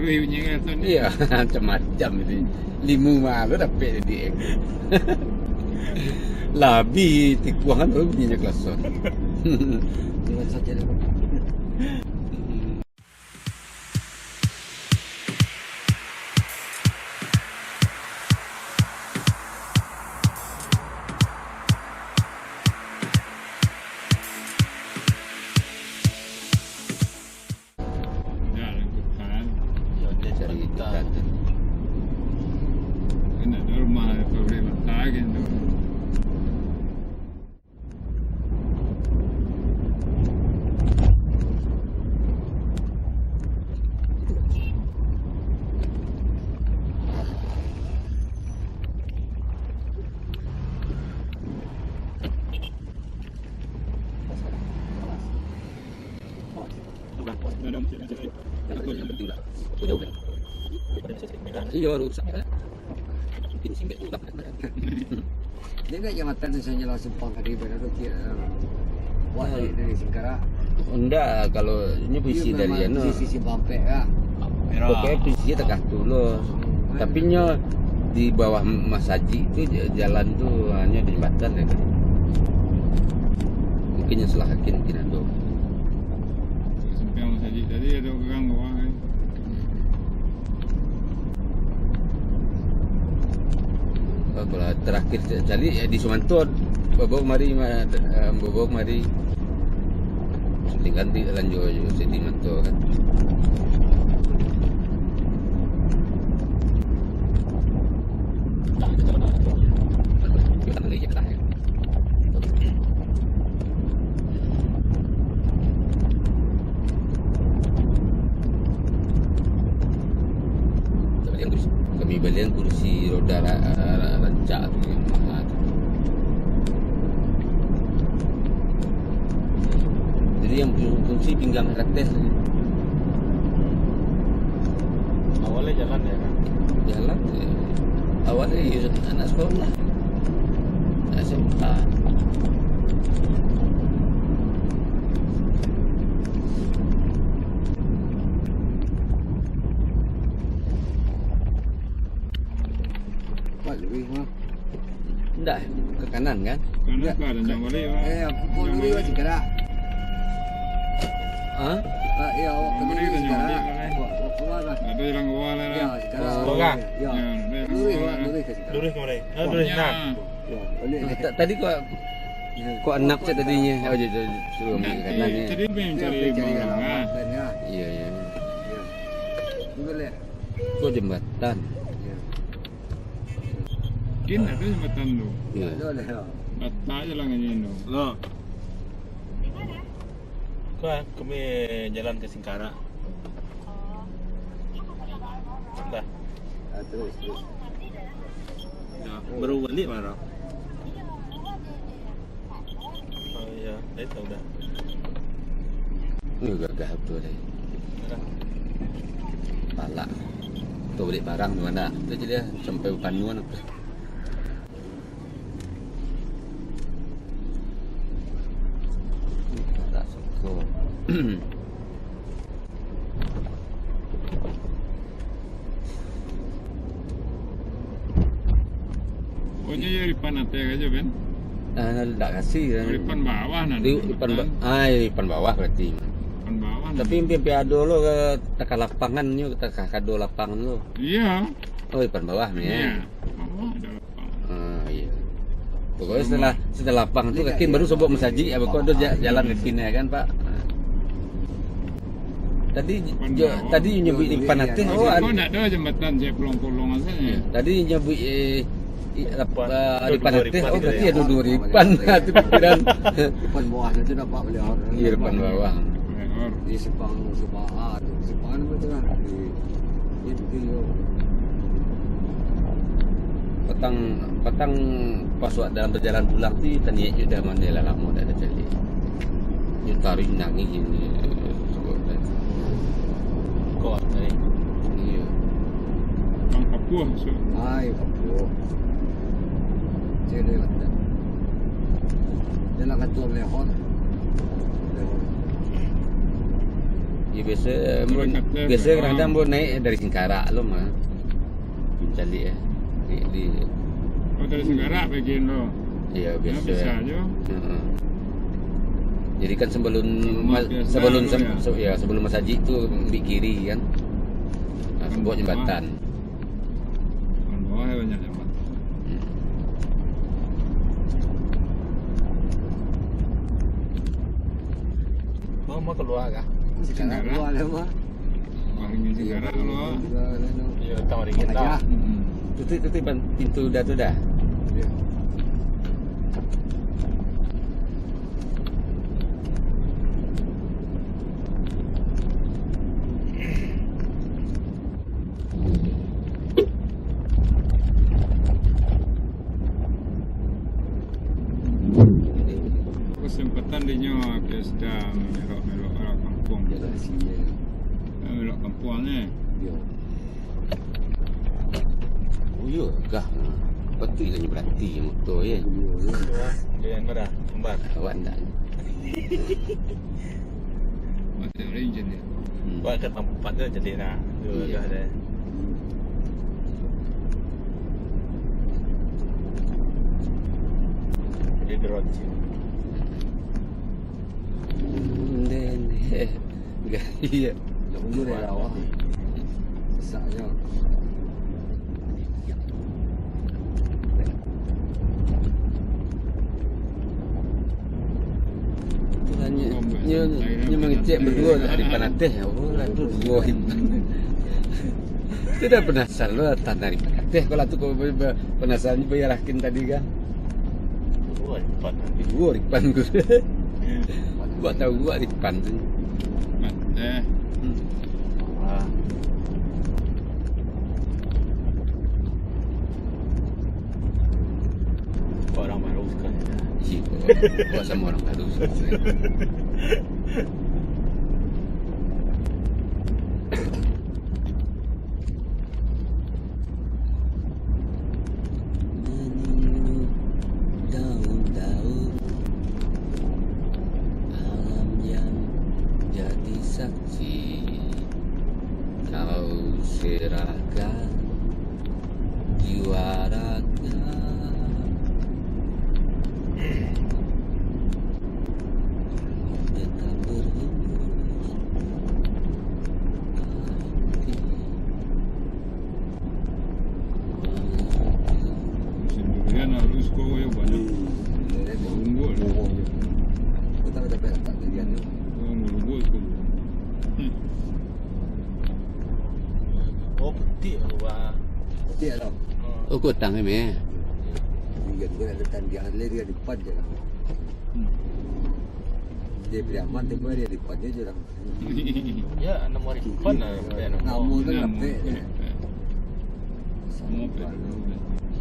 punya kan. Iya, macam-macam itu. Limu malu dapat dia. Labi tikuan tu punya klason. Dengan saja dia. Ya, lakukan. Cari ikan. Kena ada rumah pabrik mata gitu. Iya, rusak. Ini singkat tu tak. Dia nak jambatan misalnya lah simpang tadi benar tu dia. Wah dari Singkara. Enggak, kalau ini posisi dari anu. Sisi Bampek kak. Pokoknya posisi tegak dulu. Tapi nya di bawah Mas Haji itu jalan tu hanya di jembatan ya kan. Mungkin yang salah hakin mungkin ada. Sampai saja tadi ada orang bawah kan. Kalau terakhir kali di Sumanton, bawa mari ganti lanjut di Manto kan. Kami belian kursi roda rancak tu yang mahal. Jadi yang fungsi pinggang rates. Awalnya jalan ya kan? Jalan awalnya anak sekolah SMA. Buat lebih mah. Enggak, ke kanan kan? Kan ada dan jangan balik. Pukul lebih lah Singkara. Hah? Ya, awak kena Balik dan jangan Singkara. balik lah. Awak keluar lah. Ada jalan ke bawah lah. Ya, Singkara. Sekolah. Ya. Lurus ke Singkara. Lurus ke mana? Lurus nak. Ya, balik dia. Tadi kok enak saya tadinya. Oh, jadi suruh ambil ke kanan ya. Jadi pengen Dia cari pergi cari barang alamat lah. dan ya. Iya, iya. Ya. Boleh. Kok jembatan? Ya. Mungkin ada jembatan tu. Iya. Boleh. Bata je lah ngajin tu. Lo. Kami jalan ke Singkara. Dah. Terus. Ya, baru balik mana? Oh iya, saya tahu dah. Ini gagah betul ni. Palak. Tu balik barang tu mana? Tu je dia sampai Panuan apa. Tak suka. Pokoknya ya depan atas aja kan. Tak kasih kan. Depan bawah nanti. Depan bawah berarti. Depan bawah. Tapi impi ado lo ke tekan lapangan ni, tekan kado lapangan lo. Iya. Oh, depan bawah ni Iya. ya. Bawah ada lapang. Iya. Pokoknya setelah lapang tu kakin baru sobok Mesaji ya kok ada jalan ke sini kan, Pak. Tadi nyebut di depan nanti Oh, kau nak ada jembatan saya pelong-pelong asalnya. Tadi nyebut di depan nanti oh berarti ya. ada dua depan tu pikiran. Depan bawah nanti dapat boleh orang. Iya depan bawah. Di Sepang Sepang Sepang apa tu kan? Itu Petang pas dalam perjalanan pulang tu tanya je dah mana lah lama dah ada cari. Dia tarik nangis ini. Kau ni. Iya. Bang Papua so. Ai Papua. Jadi kata. Dia nak kata boleh hot. Ya biasa Dekat kadang pun naik dari Singkarak lo mah. Mencari ya. Di Oh dari Senggarak bikin lo. ya Ya, biasa. bisa aja. Heeh. Jadi kan sebelum Biasa sebelum tu ya. sebelum Mas Haji tu ambil kiri kan. Nah, buat jembatan. Kan bawah banyak jembatan. Mau keluar kah? Sekarang Senggarak. keluar lah mah. Paling di Senggarak lo. Iya, tahu ringgit Aja. dah. Tutup pintu dah tu dah. Ya. Kesempatan dia nyawa ke sudah melok-melok orang kampung. Dia dah sini. Melok kampung ni. Ya. Oh ya kah. Patutlah berhenti motor ya. Dia merah, kembar. Awak nak. Mati range dia. Buat ke tempat tu jadi nak. Dua Iya. dah ada. Jadi derot. Iya. Nak undur dia awak. Besarnya. Nya mengecek berdua dari Panateh. Oh, lah tu dua himpan. Dia dah penasaran lo tak dari Panateh. Kalau tu kau penasaran bayarkan tadi kan. Dua empat. Dua himpan tu. Buat tahu buat himpan tu. Mati. Ah. Orang baru sekali. Buat sama orang baru. Daun-daun alam yang jadi saksi, kau serahkan jiwa raga. Tetap berhembus Musim durian harus kau yang banyak. Unggul. Kau tahu dapat tak durian tu? Unggul tu. Oh, putih tu bah. Betul tak? Oh, kau tang ni. Durian tu ada tandian dia di depan je lah. Dia beriaman tu pun dia di depan je lah. Ya, 6.000 lah. Namun tu dapat. Semua perlu.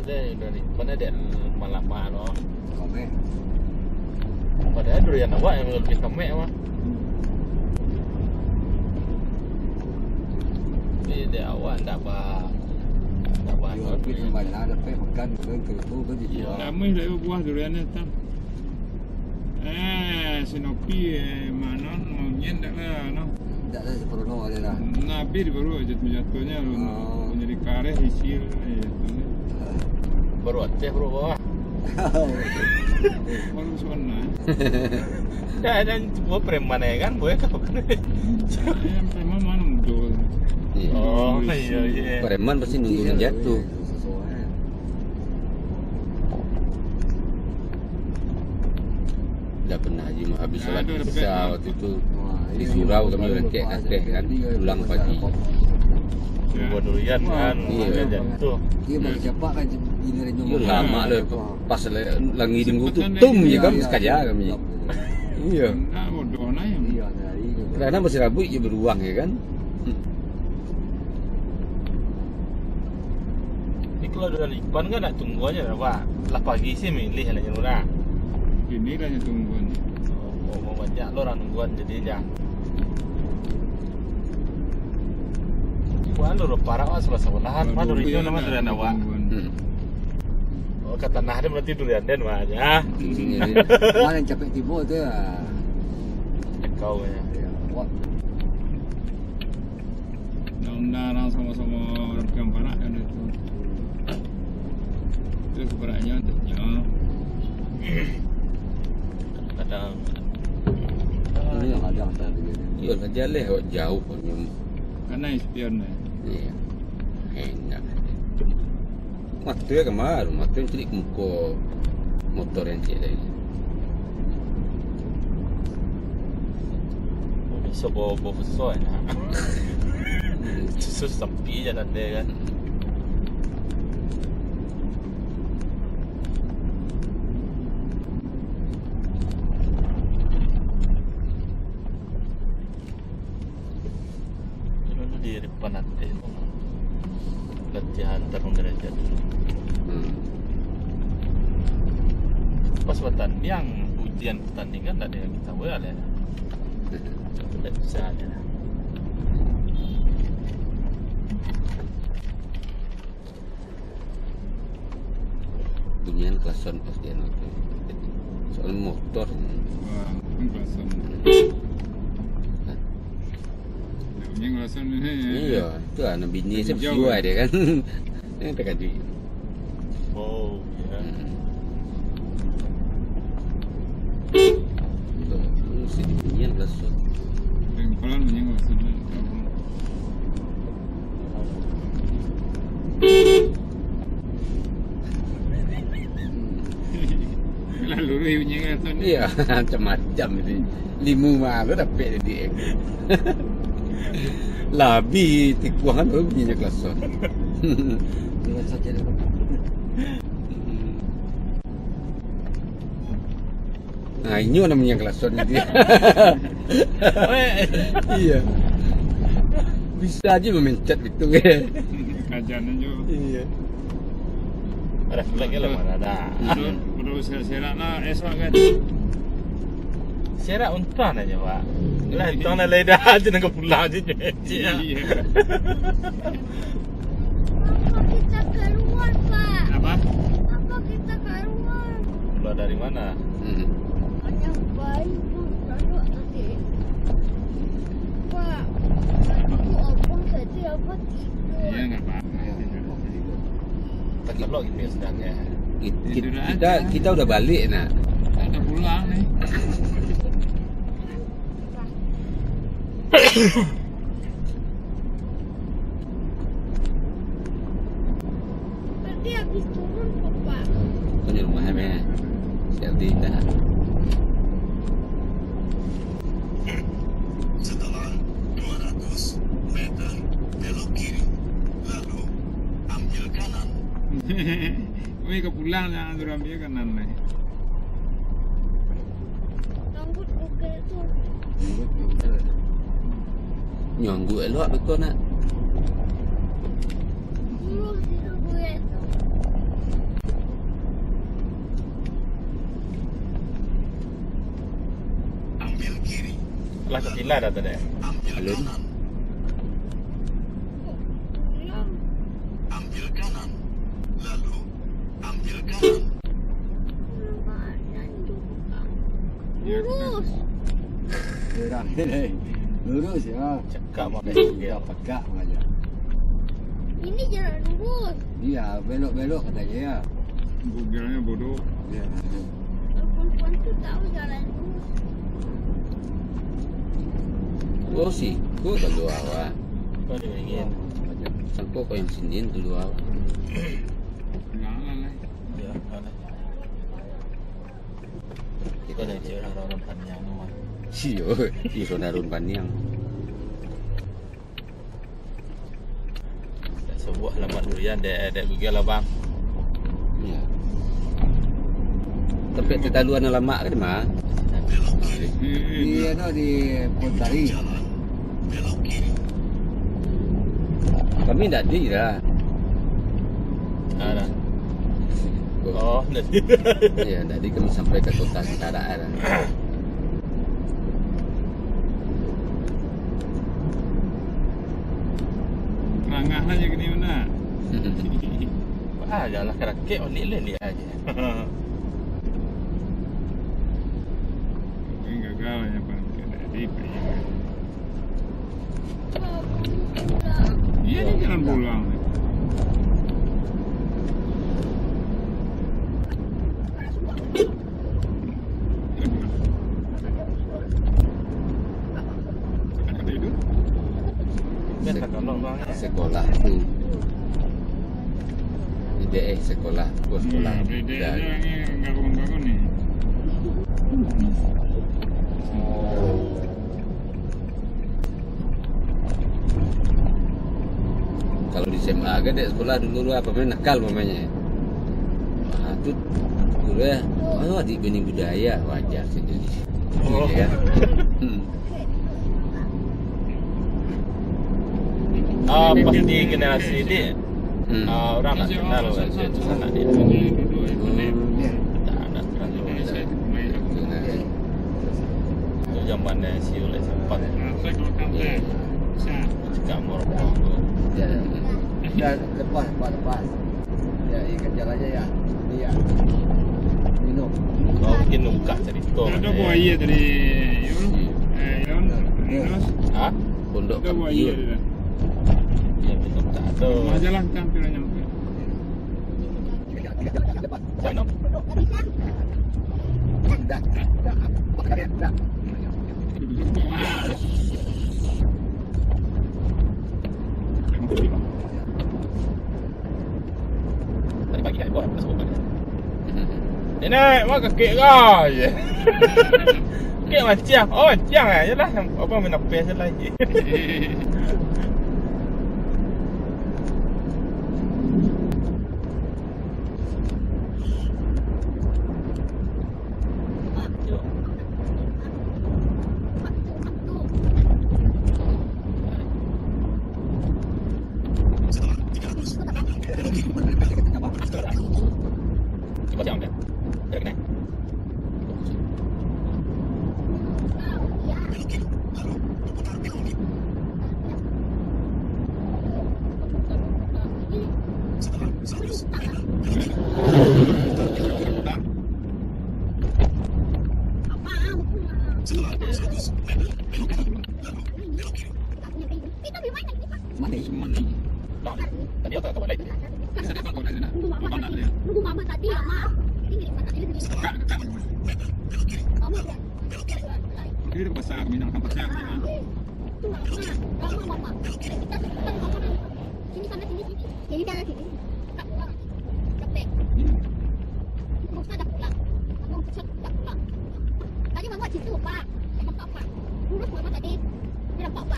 Sudah dari mana dia malam-malam loh. Kami. Padahal durian awak yang lebih kemek mah. Dia awak tak bah. Tak bah. Dia pergi di mana dapat makan ke tu ke dijual. Lama dah buah durian ni tam. Sinopi mana mungkin tak lah no. Tak ada seperono ada lah. Nabi di baru jatuhnya lu menjadi karet isi. Baru aceh bro bawah. Baru sana. Dah dan buat preman kan boleh kau kan. Yang memang mana muncul. Oh iya. Preman pasti nunggu jatuh. Dah pernah Haji mah habis salat Ada, isya ada. waktu itu di surau kami rekek kakek kan pulang pagi. Buat durian kan. Iya. Jatuh. Dia bagi siapa kan ini renung. Iya lama lah pas lagi minggu tu tum je kan sekali kami. Iya. Nah, bodoh na yang. Iya dari itu. Karena masih rabuk je beruang ya kan. Ini kalau durian ikan kan nak tunggu aja lah pak. Lah pagi sih milih lah nyuruh. Ini lah yang tungguan. Oh, mau banyak lo orang nungguan jadi jangan. Wah, lo parah wah sebelah-sebelahan. Mah durian nama durian awak. Oh, kata nah dia berarti durian den mah aja. Mana yang capek timur tu lah. Kau ya. Ya, wak. Undang-undang sama-sama rekam parak kan itu. Itu sebenarnya untuknya. Kadang Ini yang ada antara dia. Iya lah jalan awak jauh punya. Karena ispion ni. Iya. Enak. Mati ya kemarin, mati cari muka motor yang cik lagi. bisa bawa besar ya. Susah sepi je nanti kan. Dulu di depan nanti latihan tarung derajat. Pas bertanding, ujian pertandingan tak ada yang kita boleh lah. Tak bisa ada. Bunyian kelasan pas dia nanti. Soal motor. Wah, ini kelasan. Ini kelasan ni. Iya, tu anak bini saya bersiwai dia kan. Yang tak ada. Oh, ya. Mesti bunyian kelasan. Yang pelan punya kelasan ni. Lalu ni punya kelasan ni. Iya, macam-macam itu. Limu malu dapat dia. Labi tikuan baru bunyinya kelasan. Dengan saja dia. Nah, ini namanya kelasan dia. Iya. Bisa aja memencet gitu ya. Kajian aja. Iya. Ada flagnya lah mana ada. Perlu serak nak esok kan. Serak untan aja pak. Lah untan nak leda aja nak pulang aja je. Iya. Apa kita keluar, Pak? Apa? Apa kita keluar? Pulang dari mana? Ada bayi pun lalu tadi. Pak, aku abang tadi apa tidur? Iya enggak apa. Tak kelok gitu ya sedangnya. Kita udah balik nak. Tak ada pulang ni. Tadi habis turun kok, Pak. Kau di rumah apa? Siap dah. Setelah 200 meter belok kiri, lalu ambil kanan. Wei ke pulang jangan turun ambil kanan ni. Rambut ugal tu. Nyonggu elok betul nak. Lurus itu gue tu. Ambil kiri, Lah ke Pilar dah tadi. ambil Alun. kanan, Pulang. ambil kanan, lalu ambil kanan. Badan juga. Ya, Lurus. Gerak ni. Lurus ya. Cakap makan Dia dia. pegak aja. Ini jalan lurus. Dia belok-belok katanya ya. Google-nya bodoh. Ya. Perempuan tu tahu jalan lurus. Oh sih, kau dulu awak. Kau dia ingin. Sangko kau yang sini dulu awak. Jangan lah. Ya, mana? Kita ada cewek orang panjang tu. Siyo, iso narun paniang. Sebuah alamat durian dek Google lah bang. Ya. Tapi terlaluan lama kan mah. Dia no di Pontari. Belok kiri, Kami tak di lah. Ada. Oh, nanti. Ya, tadi kami sampai ke kota Sentara lah. Rangah aja ke ni mana? Ah, jalan kerakit balik aja. Ini gagal ya Pak. Kena di. Pulang. Biasa kalau orangnya. Sekolah tu. IDE sekolah, sekolah. Beda Dan aja nggak bangun-bangun nih. kalau di SMA kan dek sekolah dulu apa namanya nakal mamanya. Ah tu dulu ya. Oh adik benih budaya wajar sendiri. Oh. Ya kan? Pasti generasi ini orang tak kenal saya tu anak dia. Tak ada terlalu. Itu zaman si oleh sempat Saya kalau kampung, saya cakap morok. Ya. Dan lepas. Ya, ikan jalan aja ya. Iya. Minum. Kau mungkin buka cerita. ada buaya dari Yon, Yunus. Ah? Pondok Ada buaya Kampiun. dia. Ya betul tak ada. Rumah jalan hampir nyampe. Saya nak. Tadi pagi saya buat masuk pagi. Nenek, mak kekek kau je. Kekek macam. Oh, macam eh. Yalah, apa main apa je lagi. Macam dia. Dah kena. Tak. Tadi aku tak tahu lagi. Nunggu mama tadi ya, Mak. Ini Ini tu pasal minang kampus saya. Sini sana sini. Sini sana sini. Tak pulang. Capek. Kau sudah pulang. Kau sudah pulang. Tadi mama cerita apa? Nampak apa? Lurus mama tadi. Dia nampak apa?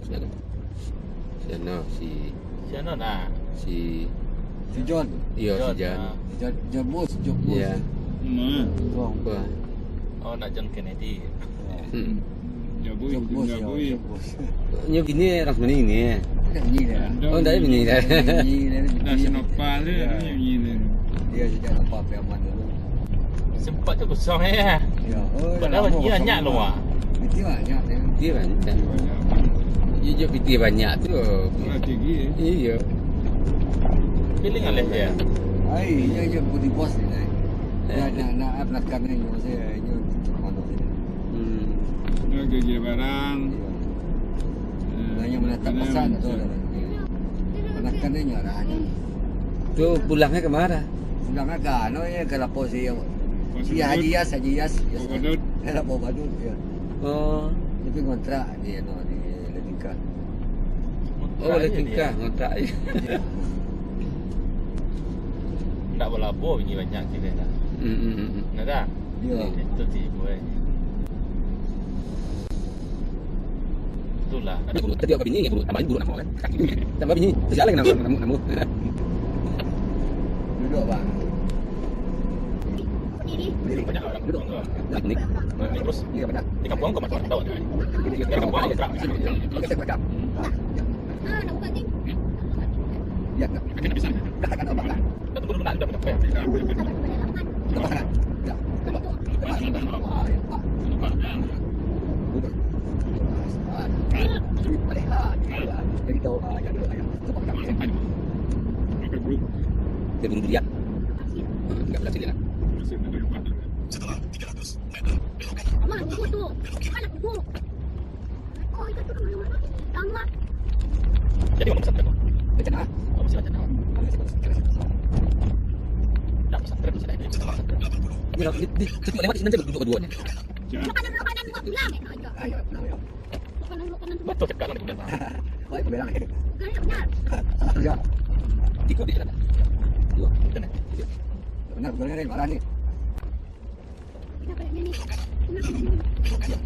Sana Siapa nak? si Si John. iya si Jan. John Bos. Ya. Tuang. Apa? Oh, nak John Kennedy. Jabui, John Bos. jabui. Nyo gini rasmani ini. Kan ni dah. Oh, dah ini dah. Ni Dah dah. senopal dia, ini. Dia sejak apa aman dulu. Sempat tu kosong ya. Ya. Oh, Padahal dia banyak luar. Itu banyak dia. Dia banyak. Iya piti banyak tu. Strategi. Iya. Feeling oleh dia. Ai, dia putih bos ni. Ya, nak belakang ni saya nyo mana ni. Dah kerja barang. Hanya menatap pesan tu. Belakang ni nyara aja. Tu pulangnya ke mana? Sudah kan, no ya ke lapor saya. Si Haji Yas. Badut. Lapor badut ya. Oh. Tapi kontrak dia no di Lekingkah. Oh, boleh tingkah ngotak. Tak boleh labur bunyi banyak kira dah. Nak tak? Ya. Itu tipu Itulah. Ada buruk tadi apa bini yang buruk tambah buruk nama kan. Tambah bini terjalan nama. Duduk bang. Ini. Banyak orang duduk. Nak ni. Terus Dia banyak. di kampung kau macam tahu kan? Di kampung ada terang. Kita banyak. Ah, nak buka ni. Ya. Katakan apa kan? Kita tunggu dulu nak ada macam Ya. Jadi tahu aja dulu ayam. Pakai grup. Dia bunuh dia. Enggak berhasil dia. Setelah 300 meter, belok kanan. Mama, tunggu tu. Mana tunggu? Oh, itu tu mana? Lama. Jadi orang pesan tu. Macam mana? Kau mesti macam mana? Tak pesan terus dah. Setelah 80 Dia cepat lewat nanti berdua keduanya. Kanan pulang. Ayo. Kanan kanan. Tuh dekat nanti udah. Baik belang. Kan benar. Ya, Ikut dia. Dua. Benar. benar benar ini parah nih. Kita balik ni.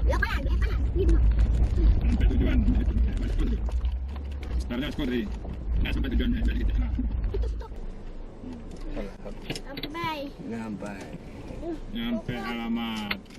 Belok kanan, belok kanan. Ni dua. Sampai tujuan. Startnya skor tadi. Nggak sampai tujuan dari kita. Tutup, tutup. Bye. Nampai. Nyampe alamat.